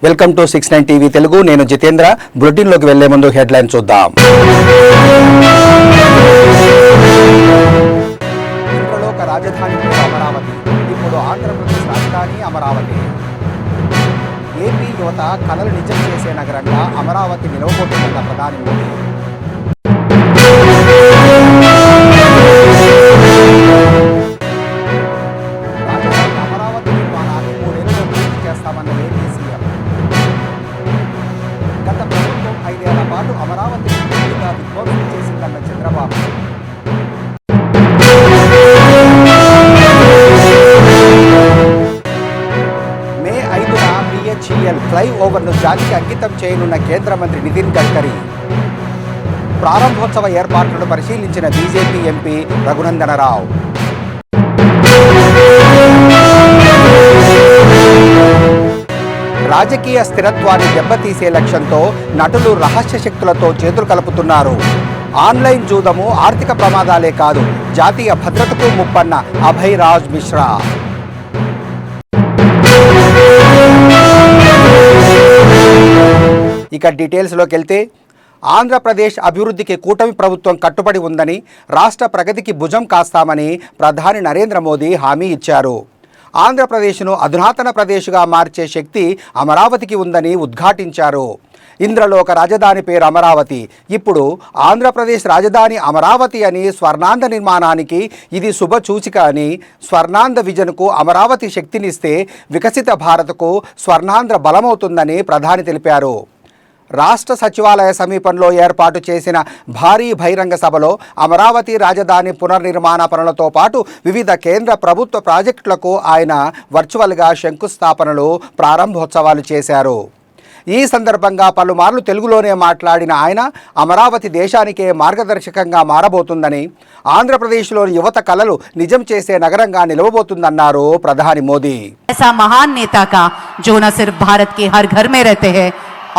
Welcome to 69 TV Telugu. నేను జితేంద్ర. బులెటిన్లోకి వెళ్లే ముందు హెడ్లైన్ చూద్దాం. ఇంద్రలోక రాజధాని అమరావతి, ఇప్పుడు ఆంధ్రప్రదేశ్ రాజధాని అమరావతి. ఏపీ యువత కలలు నిజం చేసే నగరంగా అమరావతి నిలవబోతుందన్న ప్రధాని మోదీ. రాజధాని అమరావతి నిర్మాణాన్ని 3 ఏళ్లలో పూర్తి చేస్తామన్న ఏపీ సీఎం. గత ప్రభుత్వం 5 ఏళ్ల పాటు అమరావతిని పూర్తిగా విధ్వంసం చేసిందన్న చంద్రబాబు. మే 5న BHEL ఫ్లైఓవర్ను జాతికి అంకితం చేయనున్న కేంద్ర మంత్రి నితిన్ గడ్కరీ. ప్రారంభోత్సవ ఏర్పాట్లను పరిశీలించిన బీజేపీ ఎంపీ రఘునందనరావు. రాజకీయ స్థిరత్వాన్ని దెబ్బతీసే లక్ష్యంతో నటులు రహస్య శక్తులతో చేతులు కలుపుతున్నారు. ఆన్లైన్ జూదము ఆర్థిక ప్రమాదాలే కాదు, జాతీయ భద్రతకు ముప్పన్న అభయ్ రాజ్ మిశ్రా. ఇక డీటెయిల్స్లోకి వెళ్తే, ఆంధ్రప్రదేశ్ అభివృద్ధికి కూటమి ప్రభుత్వం కట్టుబడి ఉందని, రాష్ట్ర ప్రగతికి భుజం కాస్తామని ప్రధాని నరేంద్ర మోదీ హామీ ఇచ్చారు. ఆంధ్రప్రదేశ్ను అధునాతన ప్రదేశ్గా మార్చే శక్తి అమరావతికి ఉందని ఉద్ఘాటించారు. ఇంద్రలోక రాజధాని పేరు అమరావతి, ఇప్పుడు ఆంధ్రప్రదేశ్ రాజధాని అమరావతి అని, స్వర్ణాంధ్ర నిర్మాణానికి ఇది శుభసూచిక అని, స్వర్ణాంధ్ర విజన్కు అమరావతి శక్తినిస్తే వికసిత భారత్కు స్వర్ణాంధ్ర బలమవుతుందని ప్రధాని తెలిపారు. రాష్ట్ర సచివాలయ సమీపంలో ఏర్పాటు చేసిన భారీ బహిరంగ సభలో అమరావతి రాజధాని పునర్నిర్మాణ పనులతో పాటు వివిధ కేంద్ర ప్రభుత్వ ప్రాజెక్టులకు ఆయన వర్చువల్గా శంకుస్థాపనలు, ప్రారంభోత్సవాలు చేశారు. ఈ సందర్భంగా పలుమార్లు తెలుగులోనే మాట్లాడిన ఆయన అమరావతి దేశానికే మార్గదర్శకంగా మారబోతుందని, ఆంధ్రప్రదేశ్లోని యువత కలలు నిజం చేసే నగరంగా నిలవబోతుందన్నారు ప్రధాని మోదీ. ऐसा महान नेता का जो न सिर्फ भारत के हर घर में रहते हैं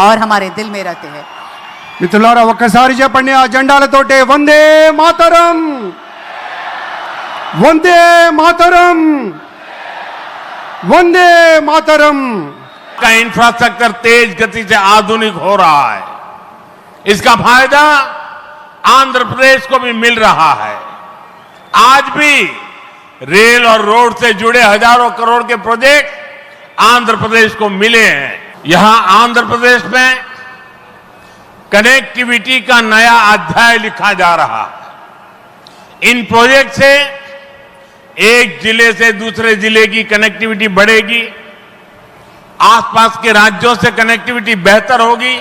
और हमारे दिल में रहते हैं. మిత్రులారా, ఒక్కసారి చెప్పండి ఆ జెండాలతోటే వందే మాతరం, వందే మాతరం, వందే మాతరం. का इंफ्रास्ट्रक्चर तेज गति से आधुनिक हो रहा है. इसका फायदा आंध्र प्रदेश को भी मिल रहा है. आज भी रेल और रोड से जुड़े हजारों करोड़ के प्रोजेक्ट आंध्र प्रदेश को मिले हैं. यहां आंध्र प्रदेश में कनेक्टिविटी का नया अध्याय लिखा जा रहा है. इन प्रोजेक्ट से एक जिले से दूसरे जिले की कनेक्टिविटी बढ़ेगी, आसपास के राज्यों से कनेक्टिविटी बेहतर होगी.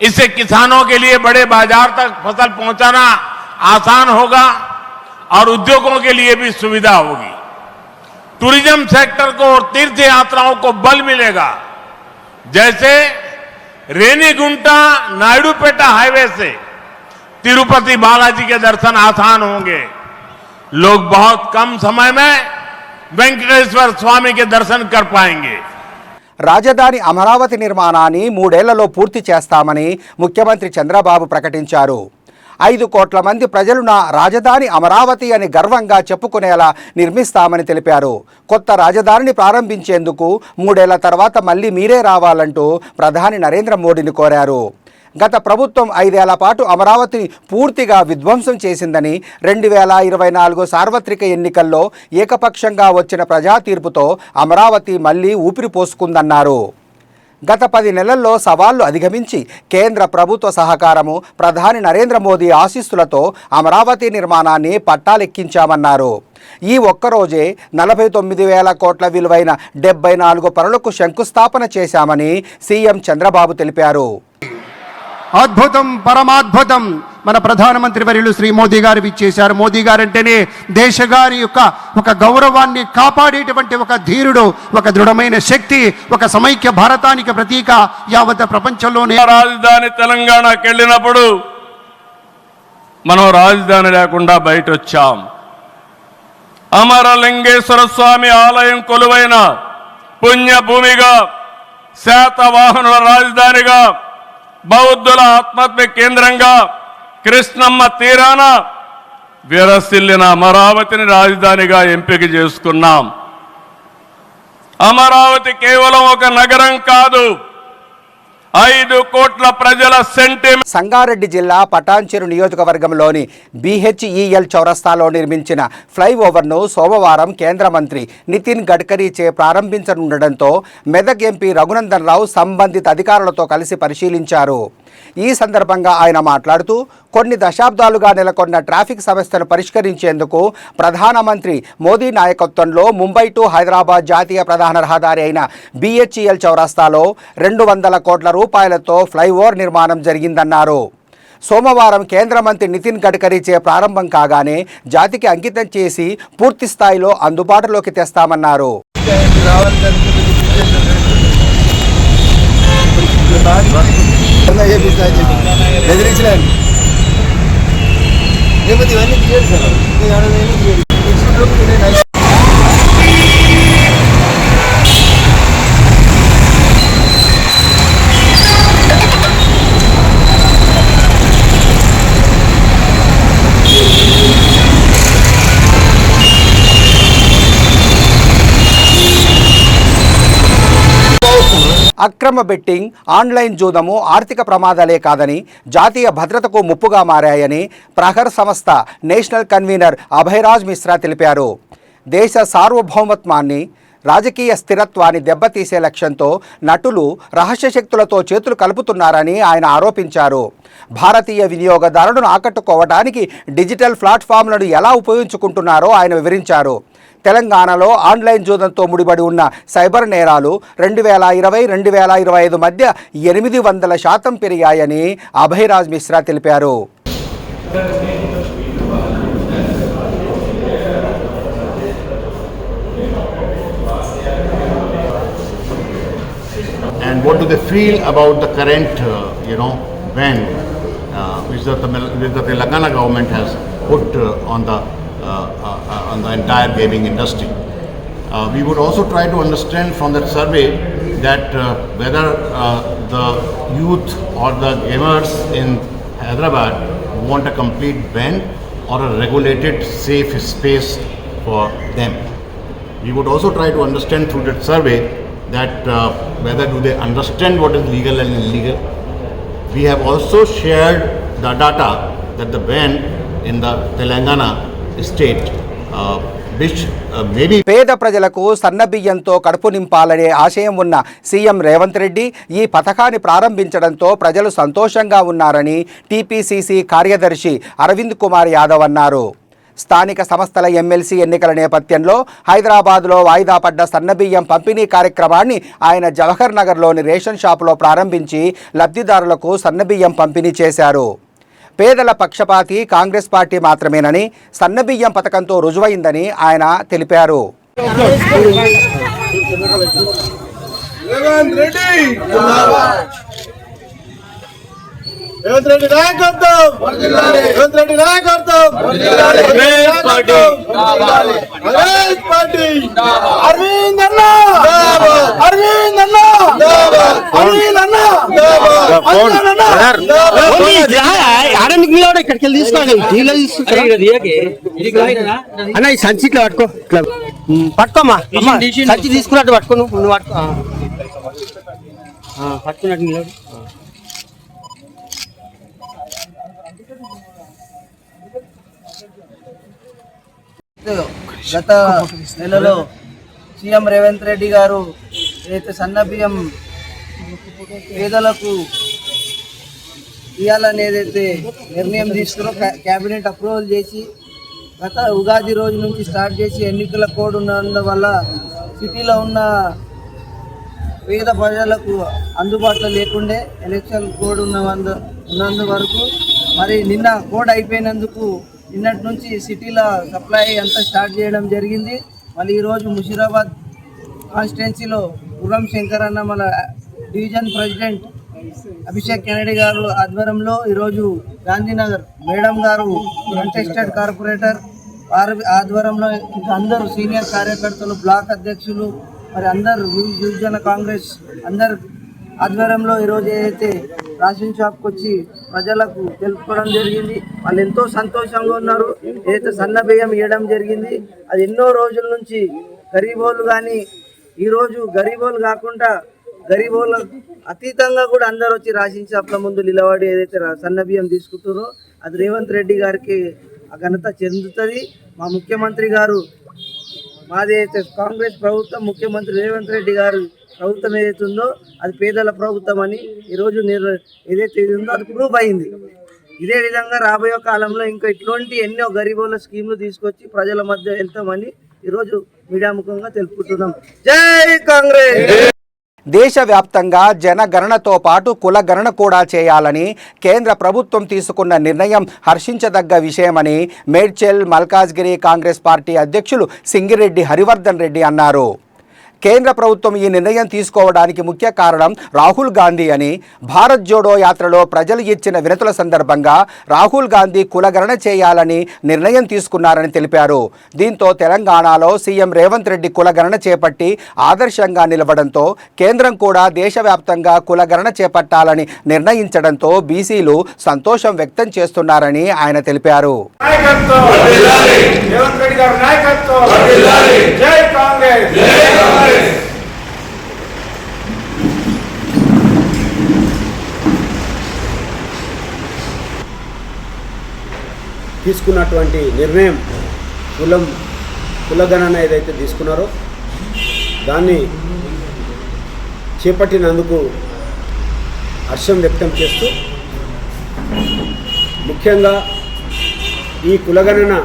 इससे किसानों के लिए बड़े बाजार तक फसल पहुंचाना आसान होगा और उद्योगों के लिए भी सुविधा होगी. टूरिज्म सेक्टर को और तीर्थ यात्राओं को बल मिलेगा. जैसे रेनीगुंटा नायडूपेटा हाईवे से तिरुपति बालाजी के दर्शन आसान होंगे. लोग बहुत कम समय में वेंकटेश्वर स्वामी के दर्शन कर पाएंगे. రాజధాని అమరావతి నిర్మాణాన్ని 3 ఏళ్లలో పూర్తి చేస్తామని ముఖ్యమంత్రి చంద్రబాబు ప్రకటించారు. 5 కోట్ల మంది ప్రజలు నా రాజధాని అమరావతి అని గర్వంగా చెప్పుకునేలా నిర్మిస్తామని తెలిపారు. కొత్త రాజధానిని ప్రారంభించేందుకు 3 ఏళ్ల తర్వాత మళ్ళీ మీరే రావాలంటూ ప్రధాని నరేంద్ర మోడీని కోరారు. గత ప్రభుత్వం 5 ఏళ్ల పాటు అమరావతిని పూర్తిగా విధ్వంసం చేసిందని, 2024 సార్వత్రిక ఎన్నికల్లో ఏకపక్షంగా వచ్చిన ప్రజా తీర్పుతో అమరావతి మళ్లీ ఊపిరి పోసుకుందన్నారు. గత 10 నెలల్లో సవాళ్లు అధిగమించి కేంద్ర ప్రభుత్వ సహకారము, ప్రధాని నరేంద్ర మోదీ ఆశీస్సులతో అమరావతి నిర్మాణాన్ని పట్టాలెక్కించామన్నారు. ఈ ఒక్కరోజే 49,000 కోట్ల విలువైన 74 పనులకు శంకుస్థాపన చేశామని సీఎం చంద్రబాబు తెలిపారు. అద్భుతం, పరమాద్భుతం. మన ప్రధానమంత్రి వర్యులు శ్రీ మోదీ గారు ఇచ్చేశారు. మోదీ గారు అంటేనే దేశ గారి యొక్క ఒక గౌరవాన్ని కాపాడేటువంటి ఒక ధీరుడు, ఒక దృఢమైన శక్తి, ఒక సమైక్య భారతానికి ప్రతీక. యావత్ ప్రపంచంలోనే రాజధాని తెలంగాణకి వెళ్ళినప్పుడు మనం రాజధాని లేకుండా బయట వచ్చాం. అమరలింగేశ్వర స్వామి ఆలయం కొలువైన పుణ్యభూమిగా, శాతవాహనుల రాజధానిగా, బౌద్ధుల ఆత్మహత్య కేంద్రంగా, కృష్ణమ్మ తీరాన విరసిల్లిన అమరావతిని రాజధానిగా ఎంపిక చేసుకున్నాం. అమరావతి కేవలం ఒక నగరం కాదు, 5 కోట్ల ప్రజల సెంటిమెంట్. సంగారెడ్డి జిల్లా పటాన్చెరు నియోజకవర్గంలోని BHEL చౌరస్తాలో నిర్మించిన ఫ్లైఓవర్ను సోమవారం కేంద్ర మంత్రి నితిన్ గడ్కరీ చే ప్రారంభించనుండటంతో మెదక్ ఎంపీ రఘునందన్ రావు సంబంధిత అధికారులతో కలిసి పరిశీలించారు. ఈ సందర్భంగా ఆయన మాట్లాడుతూ కొన్ని దశాబ్దాలుగా నెలకొన్న ట్రాఫిక్ సమస్యను పరిష్కరించేందుకు ప్రధానమంత్రి మోదీ నాయకత్వంలో ముంబై టు హైదరాబాద్ జాతీయ ప్రధాన రహదారి అయిన BHEL చౌరస్తాలో 200 కోట్ల రూపాయలతో ఫ్లైఓవర్ నిర్మాణం జరిగిందన్నారు. సోమవారం కేంద్ర మంత్రి నితిన్ గడ్కరీ చే ప్రారంభం కాగానే జాతికి అంకితం చేసి పూర్తి స్థాయిలో అందుబాటులోకి తెస్తామన్నారు. అక్రమ బెట్టింగ్, ఆన్లైన్ జూదము ఆర్థిక ప్రమాదాలే కాదని జాతీయ భద్రతకు ముప్పుగా మారాయని ప్రహర్ సంస్థ నేషనల్ కన్వీనర్ అభయరాజ్ మిశ్రా తెలిపారు. దేశ సార్వభౌమత్వాన్ని, రాజకీయ స్థిరత్వాన్ని దెబ్బతీసే లక్ష్యంతో నటులు రహస్య శక్తులతో చేతులు కలుపుతున్నారని ఆయన ఆరోపించారు. భారతీయ వినియోగదారులను ఆకట్టుకోవడానికి డిజిటల్ ప్లాట్ఫామ్లను ఎలా ఉపయోగించుకుంటున్నారో ఆయన వివరించారు. తెలంగాణలో ఆన్లైన్ జూదంతో ముడిపడి ఉన్న సైబర్ నేరాలు 2020-2025 మధ్య 800% పెరిగాయని అభయరాజ్ మిశ్రా తెలిపారు. And what do they feel about the current, ban which the Telangana government has put on the entire gaming industry? We would also try to understand from that survey that whether the youth or the gamers in Hyderabad want a complete ban or a regulated, safe space for them. We would also try to understand through that survey that whether do they understand what is legal and illegal. We have also shared the data that the ban in the Telangana state which maybe పేద ప్రజలకు సన్నబియ్యంతో కడుపు నింపాలనే ఆశయం ఉన్న CM Revanth Reddy ఈ పథకాన్ని ప్రారంభించడంతో ప్రజలు సంతోషంగా ఉన్నారని టీపీసీసీ కార్యదర్శి అరవింద్ కుమార్ యాదవ్ అన్నారు. స్థానిక సంస్థల ఎమ్మెల్సీ ఎన్నికల నేపథ్యంలో హైదరాబాద్లో వాయిదా పడ్డ సన్నబియ్యం పంపిణీ కార్యక్రమాన్ని ఆయన జవహర్ నగర్లోని రేషన్ షాపులో ప్రారంభించి లబ్ధిదారులకు సన్నబియ్యం పంపిణీ చేశారు. పేదల పక్షపాతి కాంగ్రెస్ పార్టీ మాత్రమేనని సన్నబియ్యం పథకంతో రుజువైందని ఆయన తెలిపారు. రేవంత్ రెడ్డి నాయకత్వం, రేవంత్ రెడ్డి నాయకత్వం, కాంగ్రెస్ పార్టీ, అరవింద్ అన్న, అరవింద్ అన్న, అరవింద్ అన్న, ఇక్కడికి వెళ్ళి తీసుకోవాలి అన్న. ఈ సంచిట్లో పట్టుకో, పట్టుకోమ్మా, సంచి తీసుకున్నట్టు పట్టుకో, నువ్వు పట్టుకో, పట్టుకున్నట్టు నిలబడి. గత నెలలో సీఎం రేవంత్ రెడ్డి గారు ఏదైతే సన్నబియ్యం పేదలకు ఇవ్వాలని ఏదైతే నిర్ణయం తీసుకున్నారో క్యాబినెట్ అప్రూవల్ చేసి గత ఉగాది రోజు నుంచి స్టార్ట్ చేసి ఎన్నికల కోడ్ ఉన్నందువల్ల సిటీలో ఉన్న పేద ప్రజలకు అందుబాటులో లేకుండే ఎలక్షన్ కోడ్ ఉన్నందు వరకు మరి నిన్న కోడ్ అయిపోయినందుకు నిన్నటి నుంచి సిటీలో సప్లై అంతా స్టార్ట్ చేయడం జరిగింది. మళ్ళీ ఈరోజు ముషీరాబాద్ కాన్స్టిట్యున్సీలో గుర్రం శంకర్ అన్న మన డివిజన్ ప్రెసిడెంట్ అభిషేక్ కెనడీ గారు ఆధ్వర్యంలో ఈరోజు గాంధీనగర్ మేడం గారు కంటెస్టెడ్ కార్పొరేటర్ వారి ఆధ్వర్యంలో ఇంకా అందరూ సీనియర్ కార్యకర్తలు, బ్లాక్ అధ్యక్షులు, మరి అందరు యువజన కాంగ్రెస్ అందరు ఆధ్వర్యంలో ఈరోజు ఏదైతే రేషన్ షాప్కి వచ్చి ప్రజలకు తెలుపుకోవడం జరిగింది. వాళ్ళు ఎంతో సంతోషంగా ఉన్నారు. ఏదైతే సన్న బియ్యం ఇవ్వడం జరిగింది అది ఎన్నో రోజుల నుంచి గరీబోళ్ళు కానీ ఈరోజు గరీబోలు కాకుండా గరీబోల అతీతంగా కూడా అందరు వచ్చి రేషన్ షాప్ల ముందు నిలబడి ఏదైతే సన్న బియ్యం తీసుకుంటారో అది రేవంత్ రెడ్డి గారికి ఆ ఘనత చెందుతుంది. మా ముఖ్యమంత్రి గారు మాదైతే కాంగ్రెస్ ప్రభుత్వం, ముఖ్యమంత్రి రేవంత్ రెడ్డి గారు ప్రభుత్వం ఏదైతే ఉందో అది పేదల ప్రభుత్వం అని ఈరోజు ఏదైతే ఉందో అది ప్రూవ్ అయింది. ఇదే విధంగా రాబోయే కాలంలో ఇంకా ఇట్లాంటి ఎన్నో గరీబోల స్కీములు తీసుకొచ్చి ప్రజల మధ్య వెళ్తామని ఈరోజు మీడియా ముఖంగా తెలుపుకుంటున్నాం. జై కాంగ్రెస్. దేశవ్యాప్తంగా జనగణనతో పాటు కులగణన కూడా చేయాలని కేంద్ర ప్రభుత్వం తీసుకున్న నిర్ణయం హర్షించదగ్గ విషయమని మేడ్చల్ మల్కాజ్గిరి కాంగ్రెస్ పార్టీ అధ్యక్షులు సింగిరెడ్డి హరివర్ధన్ రెడ్డి అన్నారు. కేంద్ర ప్రభుత్వం ఈ నిర్ణయం తీసుకోవడానికి ముఖ్య కారణం రాహుల్ గాంధీ అని, భారత్ జోడో యాత్రలో ప్రజలు ఇచ్చిన వినతుల సందర్భంగా రాహుల్ గాంధీ కులగణన చేయాలని నిర్ణయం తీసుకున్నారని తెలిపారు. దీంతో తెలంగాణలో సీఎం రేవంత్ రెడ్డి కులగణన చేపట్టి ఆదర్శంగా నిలవడంతో కేంద్రం కూడా దేశవ్యాప్తంగా కులగణన చేపట్టాలని నిర్ణయించడంతో బీసీలు సంతోషం వ్యక్తం చేస్తున్నారని ఆయన తెలిపారు. తీసుకున్నటువంటి నిర్ణయం కులగణన ఏదైతే తీసుకున్నారో దాన్ని చేపట్టినందుకు హర్షం వ్యక్తం చేస్తూ, ముఖ్యంగా ఈ కులగణన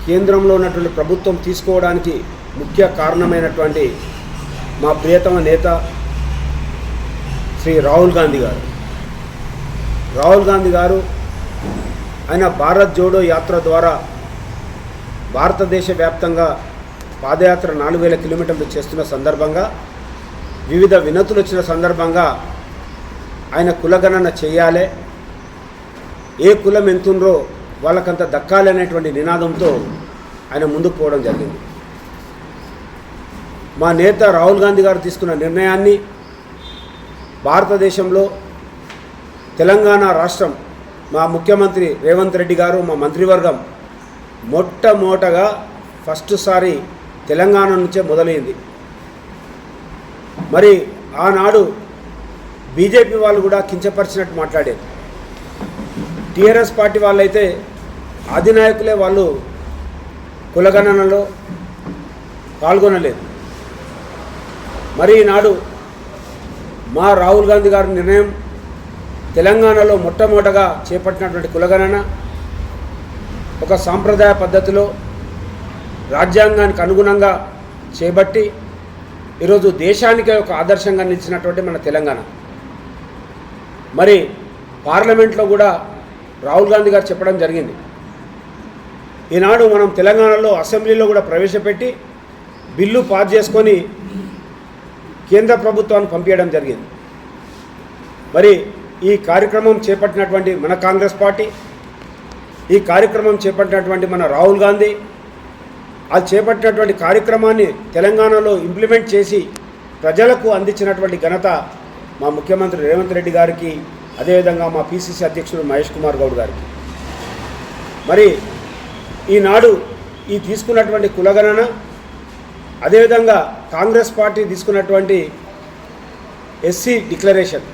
కేంద్రంలో ఉన్నటువంటి ప్రభుత్వం తీసుకోవడానికి ముఖ్య కారణమైనటువంటి మా ప్రియతమ నేత శ్రీ రాహుల్ గాంధీ గారు ఆయన భారత్ జోడో యాత్ర ద్వారా భారతదేశ వ్యాప్తంగా పాదయాత్ర 4000 కిలోమీటర్లు చేస్తున్న సందర్భంగా వివిధ వినతులు వచ్చిన సందర్భంగా ఆయన కులగణన చేయాలి, ఏ కులం ఎంతుండ్రో వాళ్ళకంత దక్కాలి అనేటువంటి నినాదంతో ఆయన ముందుకు పోవడం జరిగింది. మా నేత రాహుల్ గాంధీ గారు తీసుకున్న నిర్ణయాన్ని భారతదేశంలో తెలంగాణ రాష్ట్రం, మా ముఖ్యమంత్రి రేవంత్ రెడ్డి గారు, మా మంత్రివర్గం మొట్టమొదటగా ఫస్ట్ సారి తెలంగాణ నుంచే మొదలైంది. మరి ఆనాడు బీజేపీ వాళ్ళు కూడా కించపరిచినట్టు మాట్లాడారు. టీఆర్ఎస్ పార్టీ వాళ్ళైతే అధినాయకులే వాళ్ళు కులగణనలో పాల్గొనలేదు. మరి ఈనాడు మా రాహుల్ గాంధీ గారి నిర్ణయం తెలంగాణలో మొట్టమొదటగా చేపట్టినటువంటి కులగణన ఒక సాంప్రదాయ పద్ధతిలో రాజ్యాంగానికి అనుగుణంగా చేపట్టి ఈరోజు దేశానికే ఒక ఆదర్శంగా నిలిచినటువంటి మన తెలంగాణ. మరి పార్లమెంట్లో కూడా రాహుల్ గాంధీ గారు చెప్పడం జరిగింది. ఈనాడు మనం తెలంగాణలో అసెంబ్లీలో కూడా ప్రవేశపెట్టి బిల్లు పాస్ చేసుకొని కేంద్ర ప్రభుత్వాన్ని పంపించడం జరిగింది. మరి ఈ కార్యక్రమం చేపట్టినటువంటి మన కాంగ్రెస్ పార్టీ, ఈ కార్యక్రమం చేపట్టినటువంటి మన రాహుల్ గాంధీ, ఆ చేపట్టినటువంటి కార్యక్రమాన్ని తెలంగాణలో ఇంప్లిమెంట్ చేసి ప్రజలకు అందించినటువంటి ఘనత మా ముఖ్యమంత్రి రేవంత్ రెడ్డి గారికి, అదేవిధంగా మా పిసిసి అధ్యక్షుడు మహేష్ కుమార్ గౌడ్ గారికి. మరి ఈనాడు ఈ తీసుకున్నటువంటి కులగణన, అదేవిధంగా కాంగ్రెస్ పార్టీ తీసుకున్నటువంటి ఎస్సీ డిక్లరేషన్,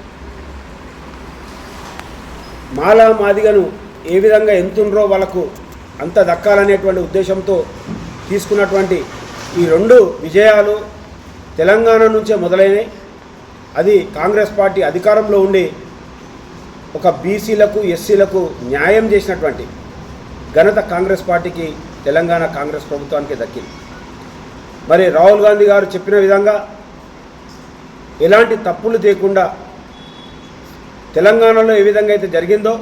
మాలా మాదిగను ఏ విధంగా ఎంతుండ్రో వాళ్ళకు అంత దక్కాలనేటువంటి ఉద్దేశంతో తీసుకున్నటువంటి ఈ 2 విజయాలు తెలంగాణ నుంచే మొదలైనవి. అది కాంగ్రెస్ పార్టీ అధికారంలో ఉండి ఒక బీసీలకు ఎస్సీలకు న్యాయం చేసినటువంటి ఘనత కాంగ్రెస్ పార్టీకి, తెలంగాణ కాంగ్రెస్ ప్రభుత్వానికి దక్కింది. మరి రాహుల్ గాంధీ గారు చెప్పిన విధంగా ఎలాంటి తప్పులు చేయకుండా తెలంగాణలో ఏ విధంగా అయితే జరిగిందో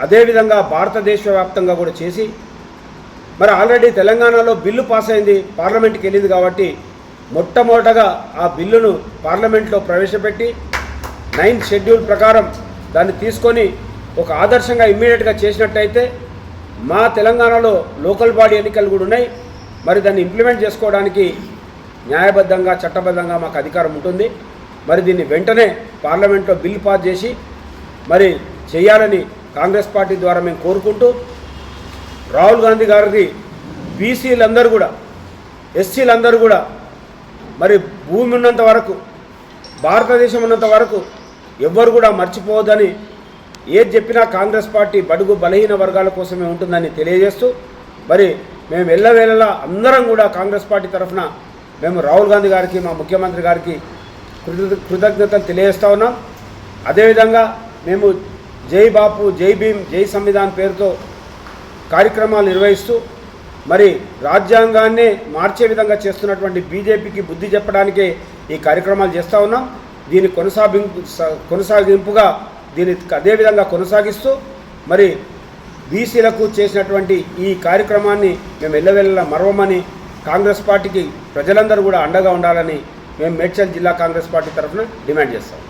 అదేవిధంగా భారతదేశ వ్యాప్తంగా కూడా చేసి, మరి ఆల్రెడీ తెలంగాణలో బిల్లు పాస్ అయింది, పార్లమెంట్కి వెళ్ళింది కాబట్టి మొట్టమొదటగా ఆ బిల్లును పార్లమెంట్లో ప్రవేశపెట్టి 9th షెడ్యూల్ ప్రకారం దాన్ని తీసుకొని ఒక ఆదర్శంగా ఇమ్మీడియట్గా చేసినట్టయితే మా తెలంగాణలో లోకల్ బాడీ ఎన్నికలు కూడా ఉన్నాయి. మరి దాన్ని ఇంప్లిమెంట్ చేసుకోవడానికి న్యాయబద్ధంగా చట్టబద్ధంగా మాకు అధికారం ఉంటుంది. మరి దీన్ని వెంటనే పార్లమెంట్లో బిల్లు పాస్ చేసి మరి చేయాలని కాంగ్రెస్ పార్టీ ద్వారా మేము కోరుకుంటూ, రాహుల్ గాంధీ గారికి బీసీలందరూ కూడా, ఎస్సీలందరూ కూడా మరి భూమి ఉన్నంత వరకు, భారతదేశం ఉన్నంత వరకు ఎవ్వరు కూడా మర్చిపోవద్దని, ఏది చెప్పినా కాంగ్రెస్ పార్టీ బడుగు బలహీన వర్గాల కోసమే ఉంటుందని తెలియజేస్తూ, మరి మేము ఎల్లవేళలా అందరం కూడా కాంగ్రెస్ పార్టీ తరఫున మేము రాహుల్ గాంధీ గారికి, మా ముఖ్యమంత్రి గారికి కృతజ్ఞతలు తెలియజేస్తూ ఉన్నాం. అదేవిధంగా మేము జై బాపు, జై భీమ్, జై సంవిధాన్ పేరుతో కార్యక్రమాలు నిర్వహిస్తూ మరి రాజ్యాంగాన్నే మార్చే విధంగా చేస్తున్నటువంటి బీజేపీకి బుద్ధి చెప్పడానికే ఈ కార్యక్రమాలు చేస్తూ ఉన్నాం. దీని కొనసాగింపుగా దీన్ని అదేవిధంగా కొనసాగిస్తూ మరి బీసీలకు చేసినటువంటి ఈ కార్యక్రమాన్ని మేము ఎల్లవెల్లలా మరవమని, కాంగ్రెస్ పార్టీకి ప్రజలందరూ కూడా అండగా ఉండాలని మేము మేడ్చల్ జిల్లా కాంగ్రెస్ పార్టీ తరఫున డిమాండ్ చేస్తాం.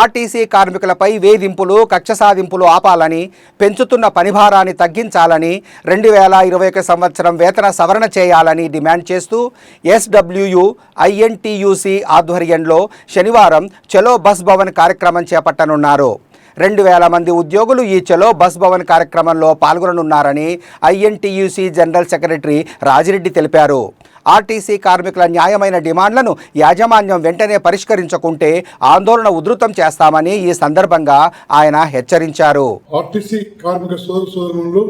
ఆర్టీసీ కార్మికులపై వేధింపులు, కక్ష సాధింపులు ఆపాలని, పెంచుతున్న పనిభారాన్ని తగ్గించాలని, 2021 సంవత్సరం వేతన సవరణ చేయాలని డిమాండ్ చేస్తూ ఎస్డబ్ల్యూయు ఐఎన్టీయూసీ ఆధ్వర్యంలో శనివారం చలో బస్ భవన్ కార్యక్రమం చేపట్టనున్నారు. 2000 మంది ఉద్యోగులు ఈ చలో బస్ భవన్ కార్యక్రమంలో పాల్గొననున్నారని ఐఎన్టీయూసీ జనరల్ సెక్రటరీ రాజిరెడ్డి తెలిపారు. ఆర్టీసీ కార్మికుల న్యాయమైన డిమాండ్లను యాజమాన్యం వెంటనే పరిష్కరించకుంటే ఆందోళన ఉధృతం చేస్తామని ఈ సందర్భంగా ఆయన హెచ్చరించారు. ఆర్టీసీ కార్మిక సోదరులు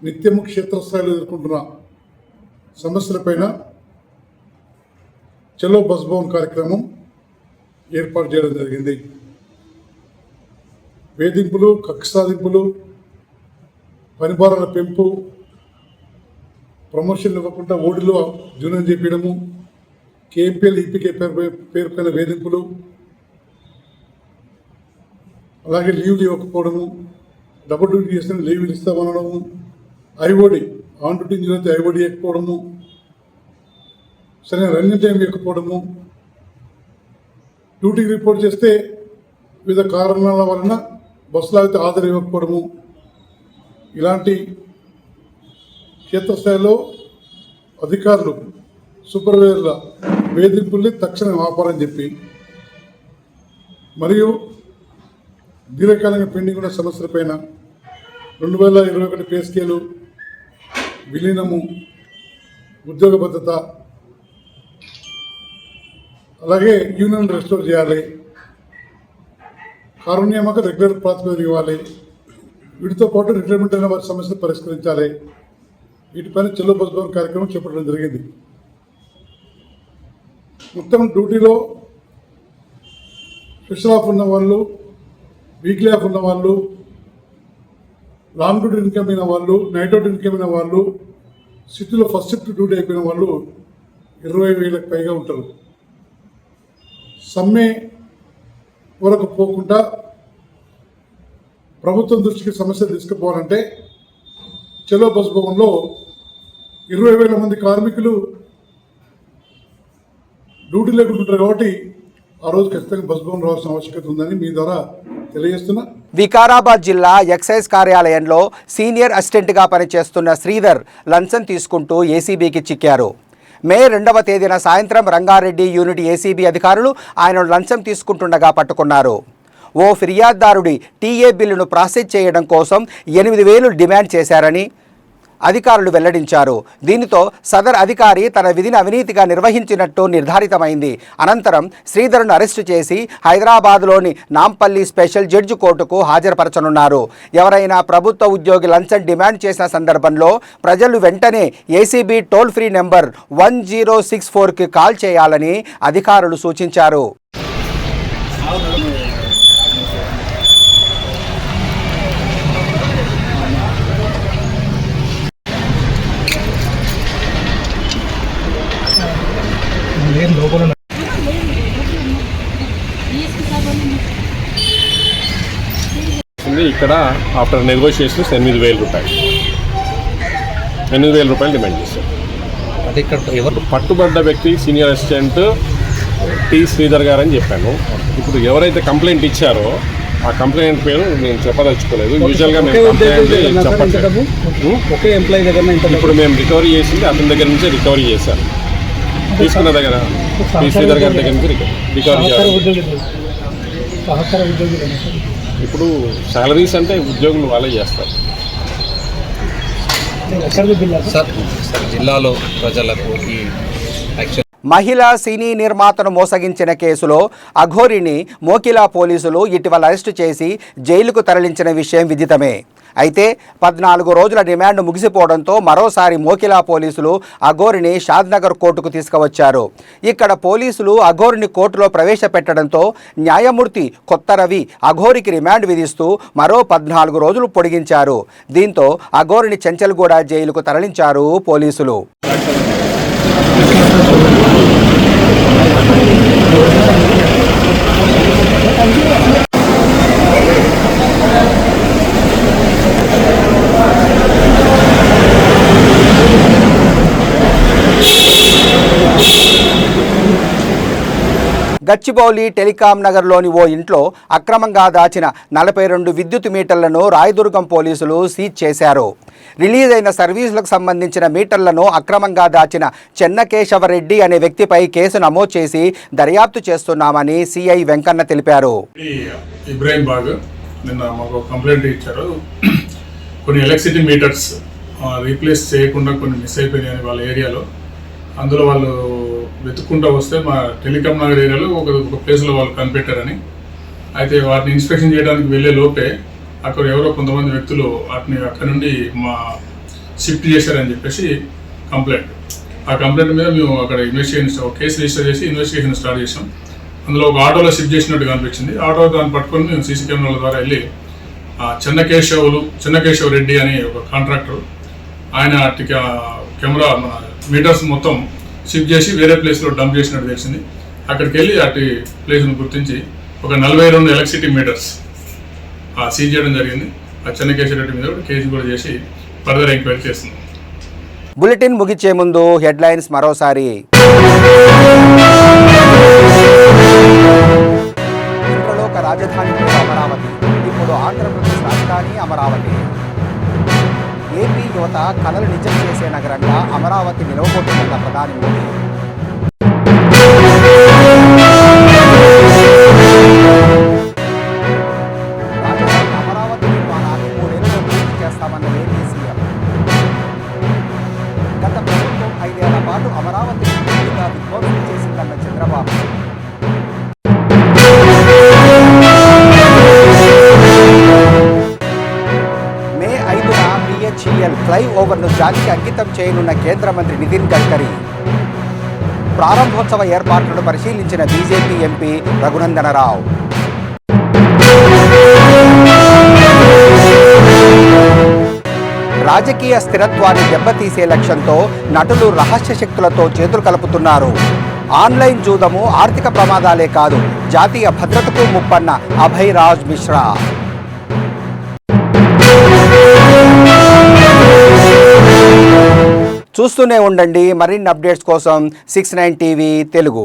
నిత్యము క్షేత్రస్థాయిలో ఎదుర్కొంటున్న సమస్యలపైన చలో బస్ భవన్ కార్యక్రమం ఏర్పాటు చేయడం జరిగింది. వేధింపులు, కక్ష సాధింపులు, పనిభారాల పెంపు, ప్రమోషన్లు ఇవ్వకుండా ఓడిలో జూనియర్ చేపించడము, కేఎంపీఎల్ ఈపీకే పేరుపైన వేధింపులు, అలాగే లీవ్లు ఇవ్వకపోవడము, డబుల్ డ్యూటీ చేసిన లీవ్లు ఇస్తామనడము, ఐఓడి ఆన్ డ్యూటీ ఇంజనీర్ అయితే ఐఓడి ఇవ్వకపోవడము, సరైన రన్నింగ్ టైం ఇవ్వకపోవడము, డ్యూటీకి రిపోర్ట్ చేస్తే వివిధ కారణాల వలన బస్సులు అయితే ఆధార ఇవ్వకపోవడము, ఇలాంటి క్షేత్రస్థాయిలో అధికారులు, సూపర్వైజర్ల వేధింపుల్ని తక్షణం ఆపాలని చెప్పి, మరియు దీర్ఘకాలంగా పెండింగ్ ఉన్న సమస్యలపైన 2021 పే స్కేలు, విలీనము, ఉద్యోగ భద్రత, అలాగే యూనియన్ రెస్టోర్ చేయాలి, కారుణ్యమక రెగ్యులర్ ప్రాతిపదిక ఇవ్వాలి, వీటితో పాటు రిటైర్మెంట్ అయిన వారి సమస్యలు పరిష్కరించాలి. వీటిపైన చలో బస్ భవన్ కార్యక్రమం చేపట్టడం జరిగింది. మొత్తం డ్యూటీలో స్పెషల్ ఆఫ్ ఉన్న వాళ్ళు, వీక్లీ ఆఫ్ ఉన్న వాళ్ళు, లాంగ్ డ్యూటీ ఇన్కమ్ అయిన వాళ్ళు, నైట్ డ్యూటీ ఇన్కమ్ అయిన వాళ్ళు, సిటీలో ఫస్ట్ షిఫ్ట్ డ్యూటీ అయిపోయిన వాళ్ళు 20,000కు పైగా ఉంటారు. సమ్మె వరకు పోకుండా ప్రభుత్వం దృష్టికి సమస్యలు తీసుకుపోవాలంటే చలో బస్ భవన్లో 20,000 మంది కార్మికులు డ్యూటీ లేకుంటుంటారు కాబట్టి ఆ రోజు ఖచ్చితంగా బస్ భవన్ రావాల్సిన ఆవశ్యకత ఉందని మీ ద్వారా తెలియజేస్తున్నా. వికారాబాద్ జిల్లా ఎక్సైజ్ కార్యాలయంలో సీనియర్ అసిస్టెంట్గా పనిచేస్తున్న శ్రీధర్ లంచం తీసుకుంటూ ఏసీబీకి చిక్కారు. మే 2వ తేదీన సాయంత్రం రంగారెడ్డి యూనిట్ ఏసీబీ అధికారులు ఆయన లంచం తీసుకుంటుండగా పట్టుకున్నారు. ఓ ఫిర్యాదుదారుడి టీఏ బిల్లును ప్రాసెస్ చేయడం కోసం 8,000 డిమాండ్ చేశారని అధికారులు వెల్లడించారు. దీనితో సదర్ అధికారి తన విధిని అవినీతిగా నిర్వహించినట్టు నిర్ధారితమైంది. అనంతరం శ్రీధర్ను అరెస్టు చేసి హైదరాబాద్లోని నాంపల్లి స్పెషల్ జడ్జి కోర్టుకు హాజరుపరచనున్నారు. ఎవరైనా ప్రభుత్వ ఉద్యోగి లంచం డిమాండ్ చేసిన సందర్భంలో ప్రజలు వెంటనే ఏసీబీ టోల్ ఫ్రీ నెంబర్ 1064కి కాల్ చేయాలని అధికారులు సూచించారు. ఇక్కడ ఆఫ్టర్ నెగోషియేషన్స్ 8,000 రూపాయలు డిమాండ్ చేశారు. అంటే ఇక్కడ ఎవరు పట్టుబడ్డ వ్యక్తి సీనియర్ అసిస్టెంట్ టి శ్రీధర్ గారు అని చెప్పాను. ఇప్పుడు ఎవరైతే కంప్లైంట్ ఇచ్చారో ఆ కంప్లైంట్ పేరు నేను చెప్పదలుచుకోలేదు. యూజువల్గా మేము కంప్లైంట్ చెప్పట్లేదు. ఒకే ఎంప్లాయీ దగ్గర ఇప్పుడు మేము రికవరీ చేసింది అతని దగ్గర నుంచే రికవరీ చేశారు. తీసుకున్న దగ్గర టి శ్రీధర్ గారి దగ్గర నుంచి రికవరీ చేయాలి. ఇప్పుడు శాలరీస్ అంటే ఉద్యోగులు వాళ్ళే చేస్తారు. సార్ జిల్లాలో ప్రజలకు ఈ మహిళా సినీ నిర్మాతను మోసగించిన కేసులో అఘోరిని మోకిలా పోలీసులు ఇటీవల అరెస్టు చేసి జైలుకు తరలించిన విషయం విదితమే. అయితే 14 రోజుల రిమాండ్ ముగిసిపోవడంతో మరోసారి మోకిలా పోలీసులు అఘోరిని షాద్నగర్ కోర్టుకు తీసుకువచ్చారు. ఇక్కడ పోలీసులు అఘోరిని కోర్టులో ప్రవేశపెట్టడంతో న్యాయమూర్తి కొత్త రవి అఘోరికి రిమాండ్ విధిస్తూ మరో 14 రోజులు పొడిగించారు. దీంతో అఘోరిని చెంచల్గూడ జైలుకు తరలించారు పోలీసులు. గచ్చిబౌలి టెలికాం నగర్లోని ఓ ఇంట్లో అక్రమంగా దాచిన 42 విద్యుత్ మీటర్లను రాయదుర్గం పోలీసులు సీజ్ చేశారు. రిలీజ్ అయిన సర్వీసులకు సంబంధించిన మీటర్లను అక్రమంగా దాచిన చెన్నకేశవరెడ్డి అనే వ్యక్తిపై కేసు నమోదు చేసి దర్యాప్తు చేస్తున్నామని సిఐ వెంకన్న తెలిపారు. ఇబ్రాహిం బాగ్ నిన్న మాకు కంప్లైంట్ ఇచ్చారు. కొన్ని ఎలక్ట్రిసిటీ మీటర్స్ రీప్లేస్ చేయకుండా కొన్ని మిస్ అయిపోయినాయని వాళ్ళ ఏరియాలో. అందులో వాళ్ళు వెతుక్కుంటూ వస్తే మా టెలికాం నగర్ ఏరియాలో ఒక ప్లేస్లో వాళ్ళు కనిపెట్టారని. అయితే వాటిని ఇన్స్పెక్షన్ చేయడానికి వెళ్ళే లోపే అక్కడ ఎవరో కొంతమంది వ్యక్తులు వాటిని అక్కడ నుండి మా షిఫ్ట్ చేశారని చెప్పేసి కంప్లైంట్. ఆ కంప్లైంట్ మీద మేము అక్కడ ఇన్వెస్టిగేషన్ కేసు రిజిస్టర్ చేసి ఇన్వెస్టిగేషన్ స్టార్ట్ చేసాం. అందులో ఒక ఆటోలో షిఫ్ట్ చేసినట్టు కనిపించింది. ఆటో దాన్ని పట్టుకొని మేము సీసీ కెమెరాల ద్వారా వెళ్ళి చెన్నకేశవ రెడ్డి అనే ఒక కాంట్రాక్టర్, ఆయన కెమెరా మన మీటర్స్ మొత్తం షిఫ్ట్ చేసి వేరే ప్లేస్లో డంప్ చేసినట్టు తెలిసింది. అక్కడికి వెళ్ళి అటు ప్లేస్ను గుర్తించి ఒక 42 ఎలక్ట్రిసిటీ మీటర్స్ సీజ్ చేయడం జరిగింది. ఆ చెన్నకేశవ రెడ్డి మీద కేసు కూడా చేసి ఫర్దర్ ఎంక్వైరీ చేస్తున్నాం. బులెటిన్ ముగిచ్చే ముందు హెడ్లైన్స్ మరోసారి. ఇంద్రలోక రాజధాని అమరావతి, ఇప్పుడు ఆంధ్రప్రదేశ్ రాజధాని అమరావతి. ఏపీ యువత కలలు నిజం చేసే నగరంగా అమరావతి నిలవబోతుందన్న ప్రధాని మోదీ. రాజధాని అమరావతి నిర్మాణాన్ని 3 ఏళ్లలో పూర్తి చేస్తామన్న ఏపీ సీఎం. గత ప్రభుత్వం 5 ఏళ్ల పాటు అమరావతిని పూర్తిగా విధ్వంసం చేసిందన్న చంద్రబాబు. ఫ్లైఓవర్ను జాతికి అంకితం చేయనున్న కేంద్ర మంత్రి నితిన్ గడ్కరీ. ప్రారంభోత్సవ ఏర్పాట్లను పరిశీలించిన బీజేపీ ఎంపీ రఘునందనరావు. రాజకీయ స్థిరత్వాన్ని దెబ్బతీసే లక్ష్యంతో నటులు రహస్య శక్తులతో చేతులు కలుపుతున్నారు. ఆన్లైన్ జూదము ఆర్థిక ప్రమాదాలే కాదు, జాతీయ భద్రతకు ముప్పన్న అభయ్ రాజ్ మిశ్రా. చూస్తూనే ఉండండి మరిన్ని అప్డేట్స్ కోసం 69 టీవీ తెలుగు.